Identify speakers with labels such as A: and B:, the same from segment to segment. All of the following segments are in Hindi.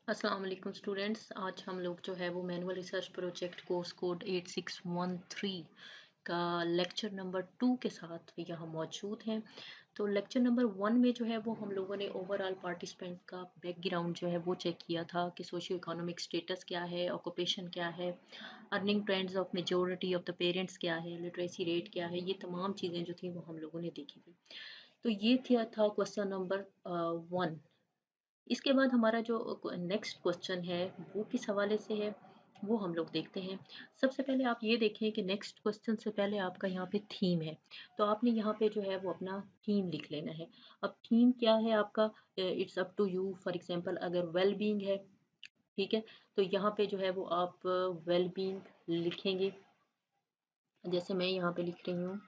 A: अस्सलाम वालेकुम स्टूडेंट्स। आज हम लोग जो है वो manual research project course code 8613 का लेक्चर नंबर 2 के साथ यहाँ मौजूद हैं। तो लेक्चर नंबर 1 में जो है वो हम लोगों ने ओवरऑल पार्टिसिपेंट का बैकग्राउंड जो है वो चेक किया था कि सोशियो इकोनॉमिक स्टेटस क्या है, ऑक्यूपेशन क्या है, earning trends of majority of the parents क्या है, लिटरेसी रेट क्या है, ये तमाम चीज़ें जो थी वो हम लोगों ने देखी थी। तो ये था क्वेश्चन नंबर 1। इसके बाद हमारा जो नेक्स्ट क्वेश्चन है वो किस हवाले से है वो हम लोग देखते हैं। सबसे पहले आप ये देखें कि नेक्स्ट क्वेश्चन से पहले आपका यहाँ पे थीम है। तो आपने यहाँ पे जो है वो अपना थीम लिख लेना है। अब थीम क्या है आपका, it's up to you. For example अगर वेल बीइंग है, ठीक है, तो यहाँ पे जो है वो आप वेल बीइंग लिखेंगे। जैसे मैं यहाँ पे लिख रही हूँ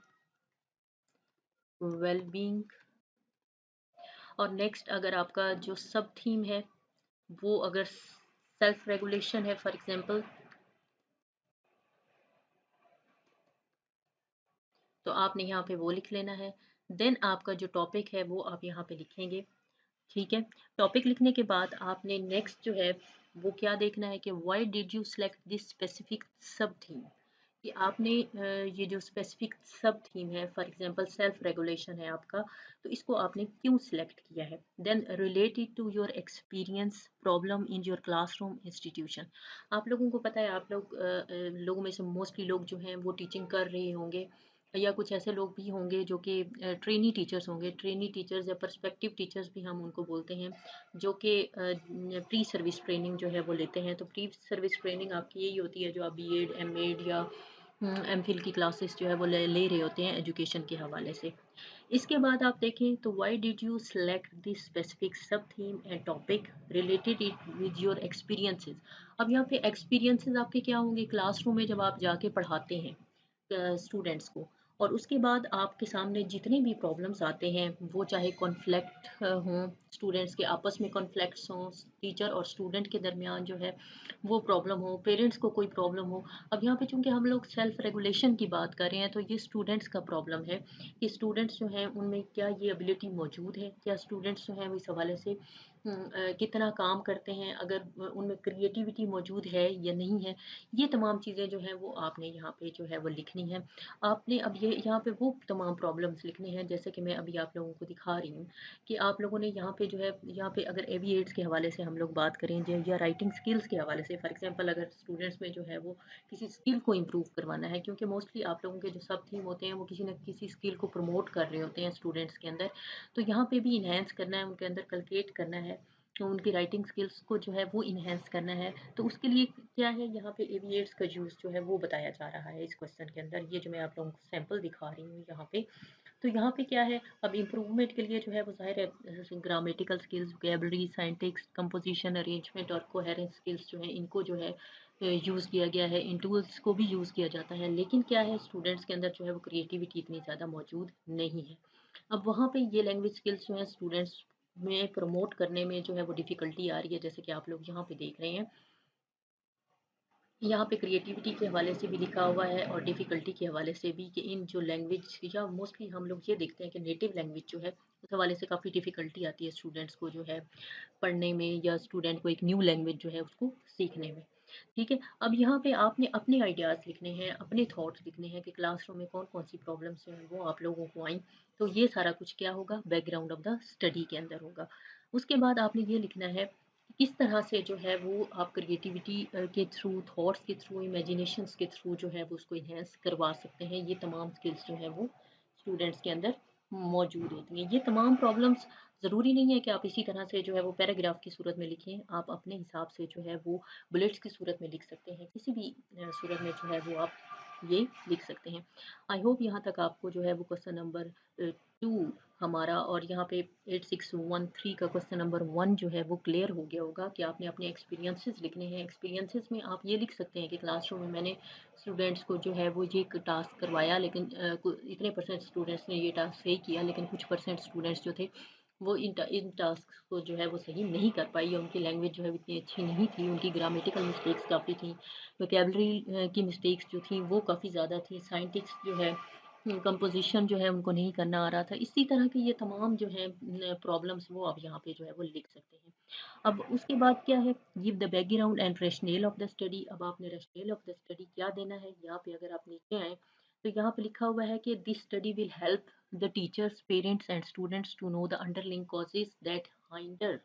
A: वेल बीइंग। और नेक्स्ट अगर आपका जो सब थीम है वो अगर सेल्फ रेगुलेशन है फॉर एग्जांपल, तो आपने यहाँ पे वो लिख लेना है। देन आपका जो टॉपिक है वो आप यहाँ पे लिखेंगे। ठीक है, टॉपिक लिखने के बाद आपने नेक्स्ट जो है वो क्या देखना है कि why did you select this specific sub theme. कि आपने ये जो स्पेसिफिक सब थीम है, फॉर एग्जांपल सेल्फ रेगुलेशन है आपका, तो इसको आपने क्यों सिलेक्ट किया है। Then related to your experience problem in your classroom institution. आप लोगों को पता है, आप लोगों में से मोस्टली लोग जो हैं वो टीचिंग कर रहे होंगे, या कुछ ऐसे लोग भी होंगे जो कि ट्रेनी टीचर्स होंगे। ट्रेनी टीचर्स या पर्सपेक्टिव टीचर्स भी हम उनको बोलते हैं, जो कि प्री सर्विस ट्रेनिंग जो है वो लेते हैं। तो प्री सर्विस ट्रेनिंग आपकी यही होती है जो आप बीएड, एमएड या एमफिल की क्लासेस जो है वो ले रहे होते हैं एजुकेशन के हवाले से। इसके बाद आप देखें तो why did you select this specific sub theme and topic related it with your experiences. अब यहाँ पे एक्सपीरियंसेस आपके क्या होंगे, क्लासरूम में जब आप जाके पढ़ाते हैं स्टूडेंट्स को, और उसके बाद आपके सामने जितने भी प्रॉब्लम्स आते हैं, वो चाहे कॉन्फ्लिक्ट हों, स्टूडेंट्स के आपस में कॉन्फ्लिक्ट्स हों, टीचर और स्टूडेंट के दरमियान जो है वो प्रॉब्लम हो, पेरेंट्स को कोई प्रॉब्लम हो। अब यहाँ पे चूंकि हम लोग सेल्फ रेगुलेशन की बात कर रहे हैं, तो ये स्टूडेंट्स का प्रॉब्लम है कि स्टूडेंट्स जो हैं उनमें क्या ये एबिलिटी मौजूद है, क्या स्टूडेंट्स जो हैं वो इस हवाले से कितना काम करते हैं, अगर उनमें क्रिएटिविटी मौजूद है या नहीं है। ये तमाम चीज़ें जो हैं वो आपने यहाँ पे जो है वो लिखनी है। आपने अब ये यहाँ पे वो तमाम प्रॉब्लम्स लिखने हैं, जैसे कि मैं अभी आप लोगों को दिखा रही हूँ कि आप लोगों ने यहाँ पे जो है, यहाँ पे अगर एविएट्स के हवाले से हम लोग बात करें या राइटिंग स्किल्स के हवाले से, फॉर एग्जांपल अगर स्टूडेंट्स में जो है वो किसी स्किल को इम्प्रूव करवाना है, क्योंकि मोस्टली आप लोगों के जो सब थीम होते हैं वो किसी न किसी स्किल को प्रमोट कर रहे होते हैं स्टूडेंट्स के अंदर। तो यहाँ पे भी इन्हेंस करना है, उनके अंदर कल्टिवेट करना है, तो उनकी राइटिंग स्किल्स को जो है वो इन्हेंस करना है। तो उसके लिए क्या है, यहाँ पे एविएट्स का यूज़ जो है वो बताया जा रहा है इस क्वेश्चन के अंदर। ये जो मैं आप लोगों को सैंपल दिखा रही हूँ यहाँ पे, तो यहाँ पे क्या है, अब इम्प्रूवमेंट के लिए जो है वो ज़ाहिर है grammatical skills, vocabulary, semantics, composition, arrangement और कोहेरेंस स्किल्स जो है इनको जो है यूज़ किया गया है। इन टूल्स को भी यूज़ किया जाता है, लेकिन क्या है, स्टूडेंट्स के अंदर जो है वो क्रिएटिविटी इतनी ज़्यादा मौजूद नहीं है। अब वहाँ पे ये लैंग्वेज स्किल्स जो है स्टूडेंट्स में प्रमोट करने में जो है वो डिफ़िकल्टी आ रही है, जैसे कि आप लोग यहाँ पे देख रहे हैं। यहाँ पे क्रिएटिविटी के हवाले से भी लिखा हुआ है और डिफ़िकल्टी के हवाले से भी, कि इन जो लैंग्वेज, या मोस्टली हम लोग ये देखते हैं कि नेटिव लैंग्वेज जो है उस हवाले से काफ़ी डिफ़िकल्टी आती है स्टूडेंट्स को जो है पढ़ने में, या स्टूडेंट को एक न्यू लैंग्वेज जो है उसको सीखने में। ठीक है, अब यहाँ पे आपने अपने आइडियाज़ लिखने हैं, अपने थॉट्स लिखने हैं कि क्लासरूम में कौन कौन सी प्रॉब्लम्स जो हैं वो आप लोगों को आई। तो ये सारा कुछ क्या होगा, बैकग्राउंड ऑफ द स्टडी के अंदर होगा। उसके बाद आपने ये लिखना है कि किस तरह से जो है वो आप क्रिएटिविटी के थ्रू, थॉट्स के थ्रू, इमेजिनेशंस के थ्रू जो है वो उसको इन्हेंस करवा सकते हैं। ये तमाम स्किल्स जो है वो स्टूडेंट्स के अंदर मौजूद होती हैं। ये तमाम प्रॉब्लम्स ज़रूरी नहीं है कि आप इसी तरह से जो है वो पैराग्राफ की सूरत में लिखें, आप अपने हिसाब से जो है वो बुलेट्स की सूरत में लिख सकते हैं। किसी भी सूरत में जो है वो आप ये लिख सकते हैं। आई होप यहाँ तक आपको जो है वो क्वेश्चन नंबर 2 हमारा, और यहाँ पे 8613 का क्वेश्चन नंबर 1 जो है वो क्लियर हो गया होगा कि आपने अपने एक्सपीरियंसेस लिखने हैं। एक्सपीरियंसेस में आप ये लिख सकते हैं कि क्लासरूम में मैंने स्टूडेंट्स को जो है वो ये टास्क करवाया, लेकिन इतने परसेंट स्टूडेंट्स ने ये टास्क सही किया, लेकिन कुछ परसेंट स्टूडेंट्स जो थे वो इन टास्क को जो है वो सही नहीं कर पाई, या उनकी लैंग्वेज जो है इतनी अच्छी नहीं थी, उनकी ग्रामेटिकल मिस्टेक्स काफ़ी थी, वोकेबलरी की मिस्टेक्स जो थी वो काफ़ी ज़्यादा थी, साइंटिक्स जो है कंपोज़िशन जो है उनको नहीं करना आ रहा था। इसी तरह के ये तमाम जो हैं प्रॉब्लम्स वो आप यहाँ पे जो है वो लिख सकते हैं। अब उसके बाद क्या है, give the background and rational of the study. अब आपने रैशनल ऑफ द स्टडी क्या देना है, यहाँ पे अगर आप नीचे आएँ तो यहाँ पे लिखा हुआ है कि this study will help the teachers, parents and students to know the underlying causes that hinder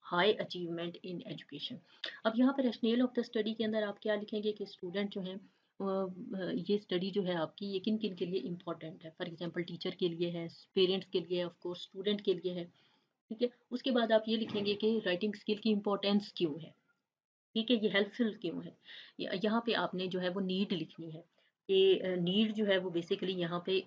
A: high achievement in education. अब यहाँ पे रैशनल ऑफ द स्टडी के अंदर आप क्या लिखेंगे कि स्टूडेंट जो हैं ये स्टडी जो है आपकी ये किन किन के लिए इम्पॉर्टेंट है। फॉर एग्जांपल टीचर के लिए है, पेरेंट्स के लिए, ऑफ कोर्स स्टूडेंट के लिए है। ठीक है, उसके बाद आप ये लिखेंगे कि राइटिंग स्किल की इम्पोर्टेंस क्यों है। ठीक है, ये हेल्पफुल क्यों है। यहाँ पे आपने जो है वो नीड लिखनी है कि नीड जो है वो बेसिकली यहाँ पे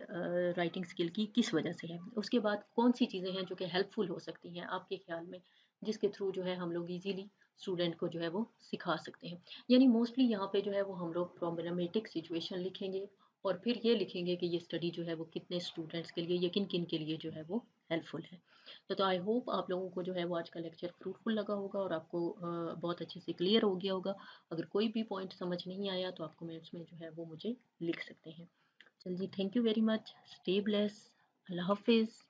A: राइटिंग स्किल की किस वजह से है। उसके बाद कौन सी चीज़ें हैं जो कि हेल्पफुल हो सकती हैं आपके ख्याल में, जिसके थ्रू जो है हम लोग इजीली स्टूडेंट को जो है वो सिखा सकते हैं। यानी मोस्टली यहाँ पे जो है वो हम लोग प्रॉब्लमेटिक सिचुएशन लिखेंगे और फिर ये लिखेंगे कि ये स्टडी जो है वो कितने स्टूडेंट्स के लिए या किन किन के लिए जो है वो हेल्पफुल है। तो आई होप आप लोगों को जो है वो आज का लेक्चर फ्रूटफुल लगा होगा और आपको बहुत अच्छे से क्लियर हो गया होगा। अगर कोई भी पॉइंट समझ नहीं आया तो आप कमेंट्स में जो है वो मुझे लिख सकते हैं। चलिए, thank you very much, stay bless, अल्लाह हाफिज़।